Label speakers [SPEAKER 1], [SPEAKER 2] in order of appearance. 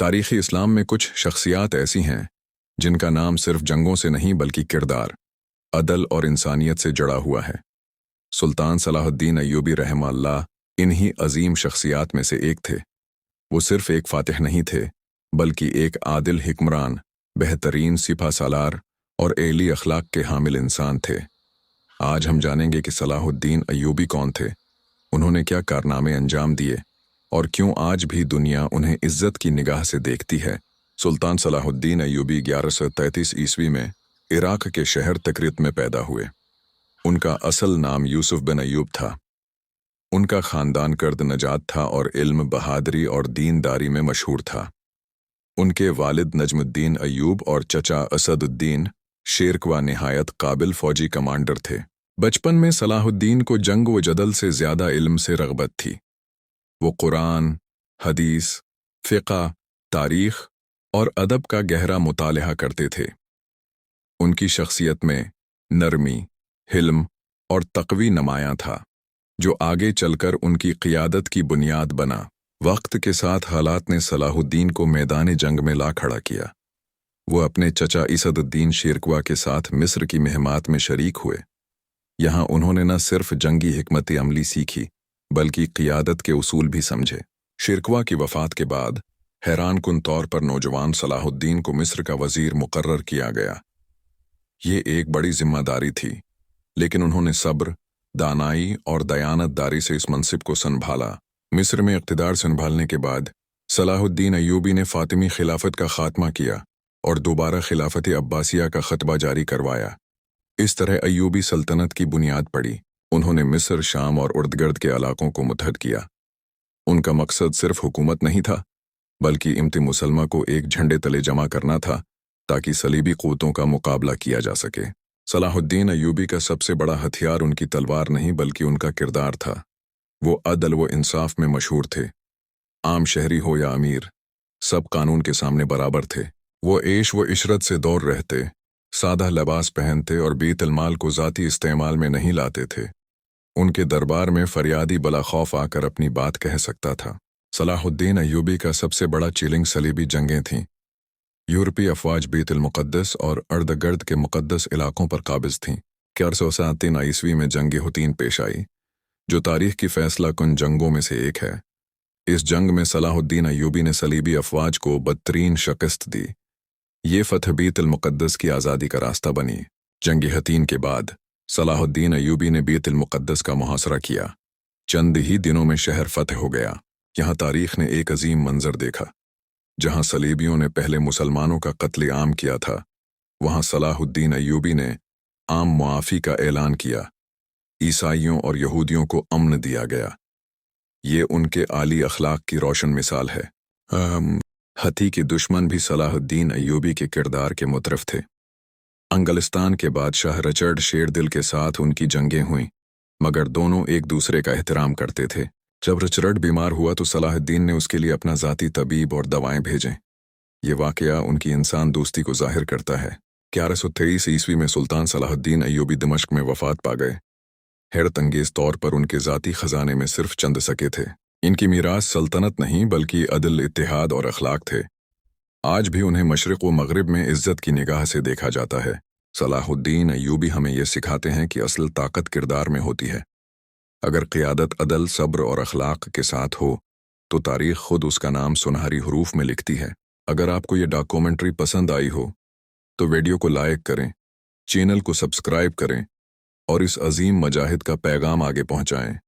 [SPEAKER 1] तारीख़ इस्लाम में कुछ शख्सियात ऐसी हैं जिनका नाम सिर्फ जंगों से नहीं बल्कि किरदार, अदल और इंसानियत से जुड़ा हुआ है। सुल्तान सलाहुद्दीन अय्यूबी रहमहुल्लाह इन्हीं अजीम शख्सियात में से एक थे। वो सिर्फ एक फातिह नहीं थे बल्कि एक आदिल हिक्मरान, बेहतरीन सिपह सालार और एली अखलाक के हामिल इंसान थे। आज हम जानेंगे कि सलाहुद्दीन अय्यूबी कौन थे, उन्होंने क्या कारनामे अंजाम दिए और क्यों आज भी दुनिया उन्हें इज्जत की निगाह से देखती है। सुल्तान सलाहुद्दीन अय्यूबी 1133 ईस्वी में इराक के शहर तकरित में पैदा हुए। उनका असल नाम यूसुफ बिन अय्यूब था। उनका खानदान कर्द नजात था और इल्म, बहादरी और दीनदारी में मशहूर था। उनके वालिद नजमुद्दीन अय्यूब और चचा असदुद्दीन शेरकवा निहायत काबिल फौजी कमांडर थे। बचपन में सलाहुद्दीन को जंग व जदल से ज़्यादा इल्म से रग़बत थी। वो कुरान, हदीस, फ़िक़्ह, तारीख़ और अदब का गहरा मुतालिहा करते थे। उनकी शख्सियत में नरमी, हिल्म और तक़वी नमायां था, जो आगे चलकर उनकी क़ियादत की बुनियाद बना। वक्त के साथ हालात ने सलाहुद्दीन को मैदान जंग में ला खड़ा किया। वो अपने चचा इसदुद्दीन शेरकवा के साथ मिस्र की मुहिमात में शरीक हुए। यहाँ उन्होंने न सिर्फ जंगी हिकमत अमली सीखी बल्कि क़ियादत के उसूल भी समझे। शेरकवा की वफ़ात के बाद हैरान कुन तौर पर नौजवान सलाहुद्दीन को मिस्र का वज़ीर मुकर्रर किया गया। ये एक बड़ी जिम्मेदारी थी, लेकिन उन्होंने सब्र, दानाई और दयानतदारी से इस मनसिब को संभाला। मिस्र में इक़्तिदार संभालने के बाद सलाहुद्दीन अय्यूबी ने फ़ातिमी खिलाफत का ख़ात्मा किया और दोबारा खिलाफत अब्बासिया का ख़तबा जारी करवाया। इस तरह अय्यूबी सल्तनत की बुनियाद पड़ी। उन्होंने मिस्र, शाम और उर्दगर्द के इलाकों को मुत्तहद किया। उनका मकसद सिर्फ हुकूमत नहीं था बल्कि इम्ति मुसलमा को एक झंडे तले जमा करना था ताकि सलीबी क़ुव्वतों का मुकाबला किया जा सके। सलाहुद्दीन अय्यूबी का सबसे बड़ा हथियार उनकी तलवार नहीं बल्कि उनका किरदार था। वो अदल व इंसाफ में मशहूर थे। आम शहरी हो या अमीर, सब कानून के सामने बराबर थे। वो ऐश व इशरत से दूर रहते, सादा लिबास पहनते और बीतल माल को ज़ाती इस्तेमाल में नहीं लाते थे। उनके दरबार में फरियादी बला खौफ आकर अपनी बात कह सकता था। सलाहुद्दीन अय्यूबी का सबसे बड़ा चैलेंज सलीबी जंगें थीं। यूरोपीय अफवाज बीतल मुक़द्दस और अर्दगर्द के मुक़द्दस इलाकों पर काबिज़ थीं। 1137 ईस्वी में जंग हुतीन पेश आई, जो तारीख़ की फ़ैसला कुन जंगों में से एक है। इस जंग में सलाहुद्दीन अय्यूबी ने सलीबी अफवाज को बदतरीन शिकस्त दी। ये फ़तह बीतल मुक़द्दस की आज़ादी का रास्ता बनी। जंग हतीन के बाद सलाहुद्दीन अय्यूबी ने बीतल मुक़द्दस का मुहासरा किया। चंद ही दिनों में शहर फ़तह हो गया। यहाँ तारीख़ ने एक अजीम मंज़र देखा। जहाँ सलीबियों ने पहले मुसलमानों का कत्ल आम किया था, वहाँ सलाहुद्दीन अय्यूबी ने आम मुआफ़ी का ऐलान किया। ईसाइयों और यहूदियों को अमन दिया गया। ये उनके आली अखलाक की रोशन मिसाल है। हती के दुश्मन भी सलाहुद्दीन अय्यूबी के किरदार के मुतरफ थे। अंगलिस्तान के बादशाह रचर्ड शेरदिल के साथ उनकी जंगें हुईं, मगर दोनों एक दूसरे का एहतराम करते थे। जब रचर्ड बीमार हुआ तो सलाहुद्दीन ने उसके लिए अपना ज़ाती तबीब और दवाएं भेजें। ये वाक़या उनकी इंसान दोस्ती को ज़ाहिर करता है। 1123 ईस्वी में सुल्तान सलाहुद्दीन अय्यूबी दमिश्क में वफ़ात पा गए। हैरत अंगेज़ तौर पर उनके ज़ाती ख़जाने में सिर्फ चंद सके थे। इनकी मीरास सल्तनत नहीं बल्कि अदल, इत्तेहाद और अखलाक थे। आज भी उन्हें मशरिक़ व मग़रिब में इज़्ज़त की निगाह से देखा जाता है। सलाहुद्दीन अय्यूबी हमें यह सिखाते हैं कि असल ताकत किरदार में होती है। अगर क़ियादत अदल, सब्र और अखलाक के साथ हो तो तारीख़ खुद उसका नाम सुनहरी हरूफ में लिखती है। अगर आपको ये डॉक्यूमेंट्री पसंद आई हो तो वीडियो को लाइक करें, चैनल को सब्सक्राइब करें और इस अजीम मजाहिद का पैगाम आगे पहुँचाएँ।